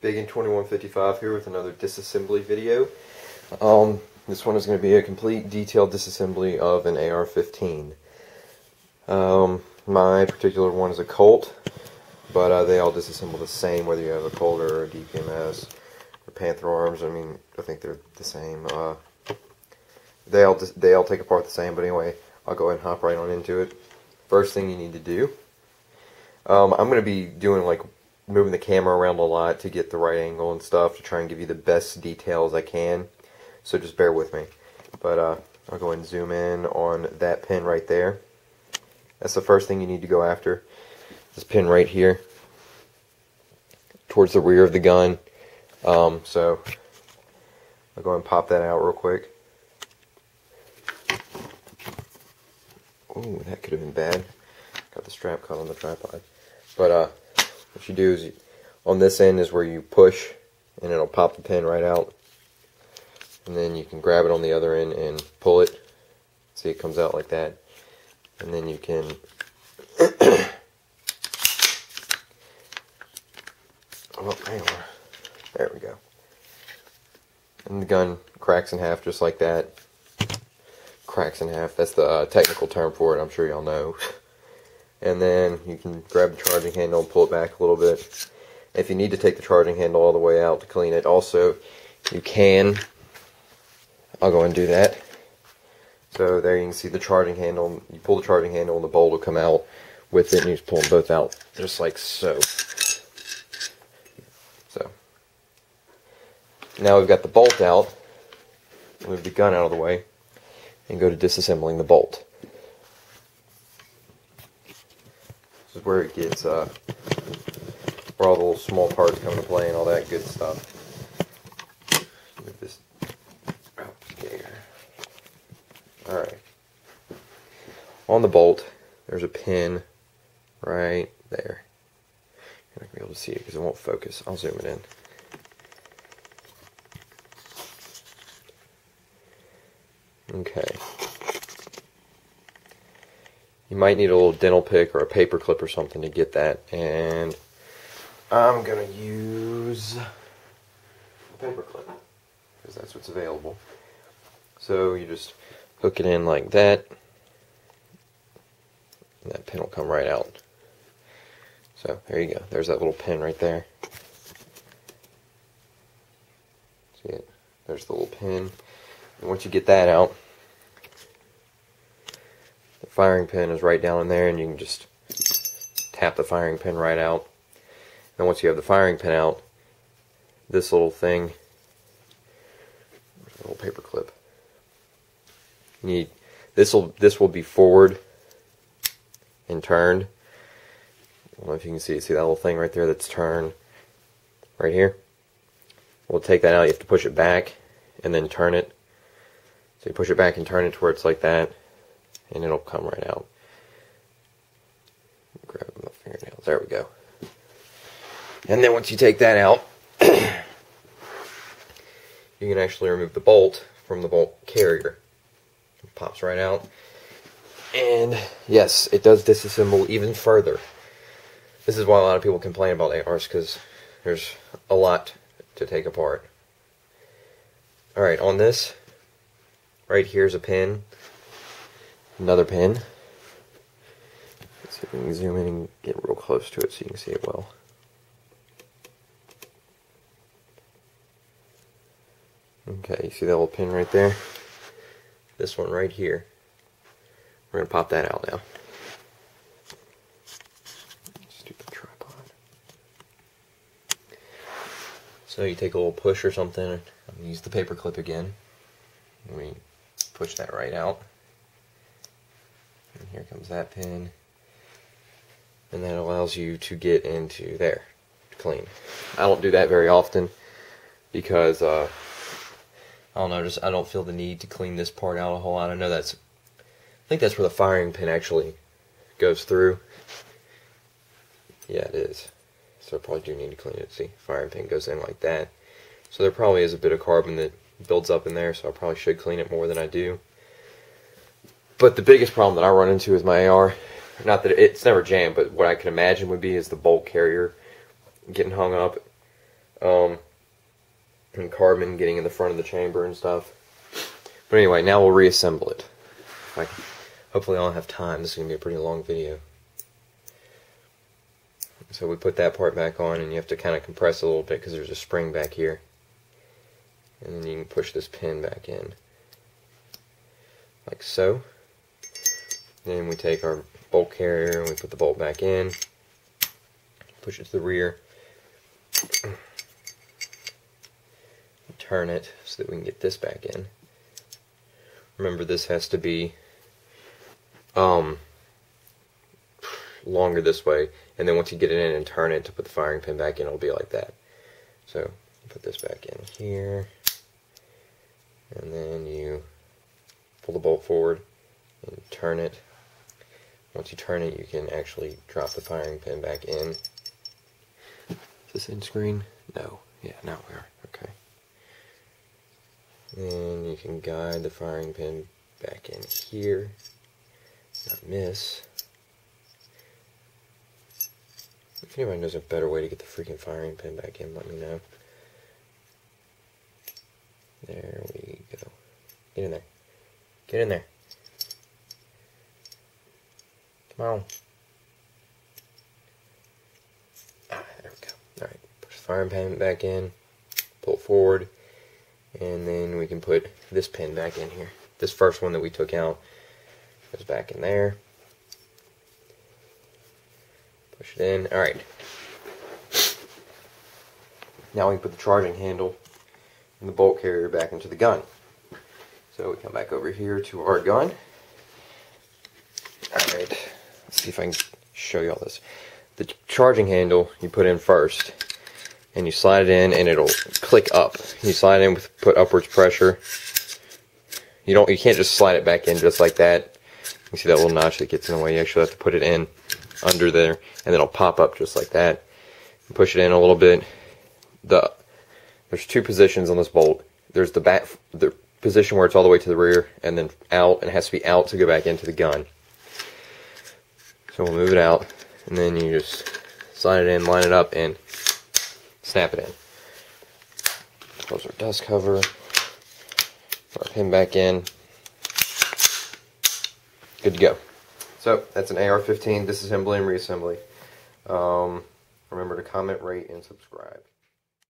Big in 2155 here with another disassembly video. This one is going to be a complete detailed disassembly of an AR-15. My particular one is a Colt, but they all disassemble the same, whether you have a Colt or a DPMS or Panther Arms. I mean, I think they're the same. They all take apart the same, but anyway, I'll go ahead and hop right on into it. First thing you need to do, I'm going to be doing like moving the camera around a lot to get the right angle and stuff to try and give you the best details I can, so just bear with me. But I'll go ahead and zoom in on that pin right there. That's the first thing you need to go after, this pin right here towards the rear of the gun. So I'll go ahead and pop that out real quick. Ooh, that could have been bad. Got the strap caught on the tripod. But what you do is, on this end is where you push, and it'll pop the pin right out. And then you can grab it on the other end and pull it. See, it comes out like that. And then you can oh, hang on. There we go. And the gun cracks in half just like that. Cracks in half. That's the technical term for it. I'm sure y'all know. And then you can grab the charging handle and pull it back a little bit. If you need to take the charging handle all the way out to clean it, also, you can. I'll go and do that. So there you can see the charging handle. You pull the charging handle and the bolt will come out with it, and you just pull them both out, just like so. So now we've got the bolt out. Move the gun out of the way and go to disassembling the bolt. This is where it gets, where all the little small parts come into play and all that good stuff. Move this out there. Alright. On the bolt, there's a pin right there. You're not going to be able to see it because it won't focus. I'll zoom it in. Okay. You might need a little dental pick or a paper clip or something to get that, and I'm going to use a paper clip because that's what's available. So you just hook it in like that, and that pin will come right out. So there you go. There's that little pin right there. See it? There's the little pin. And once you get that out, the firing pin is right down in there, and you can just tap the firing pin right out. And once you have the firing pin out, this little thing, a little paper clip. You need this will be forward and turned. I don't know if you can see that little thing right there that's turned right here. We'll take that out. You have to push it back and then turn it. So you push it back and turn it to where it's like that, and it'll come right out. Grab my fingernails. There we go. And then once you take that out, you can actually remove the bolt from the bolt carrier. It pops right out. And yes, it does disassemble even further. This is why a lot of people complain about ARs, because there's a lot to take apart. Alright, on this, right here's a pin. Another pin. Let's see if we can zoom in and get real close to it so you can see it well. Okay, you see that little pin right there? This one right here. We're going to pop that out now. Stupid tripod. So you take a little push or something, and use the paper clip again. And we push that right out. And here comes that pin. And that allows you to get into there, clean. I don't do that very often because I don't know, I don't feel the need to clean this part out a whole lot. I know I think that's where the firing pin actually goes through. Yeah, it is. So I probably do need to clean it. See, firing pin goes in like that. So there probably is a bit of carbon that builds up in there, so I probably should clean it more than I do. But the biggest problem that I run into with my AR, not that it's never jammed, but what I can imagine would be is the bolt carrier getting hung up. and carbon getting in the front of the chamber and stuff. But anyway, now we'll reassemble it. Hopefully I'll have time. This is going to be a pretty long video. So we put that part back on, and you have to kind of compress a little bit because there's a spring back here. And then you can push this pin back in. Like so. Then we take our bolt carrier and we put the bolt back in. Push it to the rear. Turn it so that we can get this back in. Remember, this has to be longer this way, and then once you get it in and turn it to put the firing pin back in, it'll be like that. So put this back in here, and then you pull the bolt forward and turn it. Once you turn it, you can actually drop the firing pin back in. Is this in screen? No. Yeah, now we are. Okay. And you can guide the firing pin back in here. Not miss. If anybody knows a better way to get the freaking firing pin back in, let me know. There we go. Get in there. Get in there. Come on. Ah, there we go. Alright, push the firing pin back in, pull it forward, and then we can put this pin back in here. This first one that we took out goes back in there. Push it in. Alright. Now we can put the charging handle and the bolt carrier back into the gun. So we come back over here to our gun. Alright. Let's see if I can show you all this. The charging handle you put in first, and you slide it in and it'll click up. You slide it in with put upwards pressure. You can't just slide it back in just like that. You see that little notch that gets in the way. You actually have to put it in under there, and then it'll pop up just like that. You push it in a little bit. There's two positions on this bolt. There's the position where it's all the way to the rear, and then out, and it has to be out to go back into the gun. So we'll move it out, and then you just slide it in, line it up, and snap it in. Close our dust cover. Put our pin back in. Good to go. So that's an AR-15 disassembly and reassembly. Remember to comment, rate, and subscribe.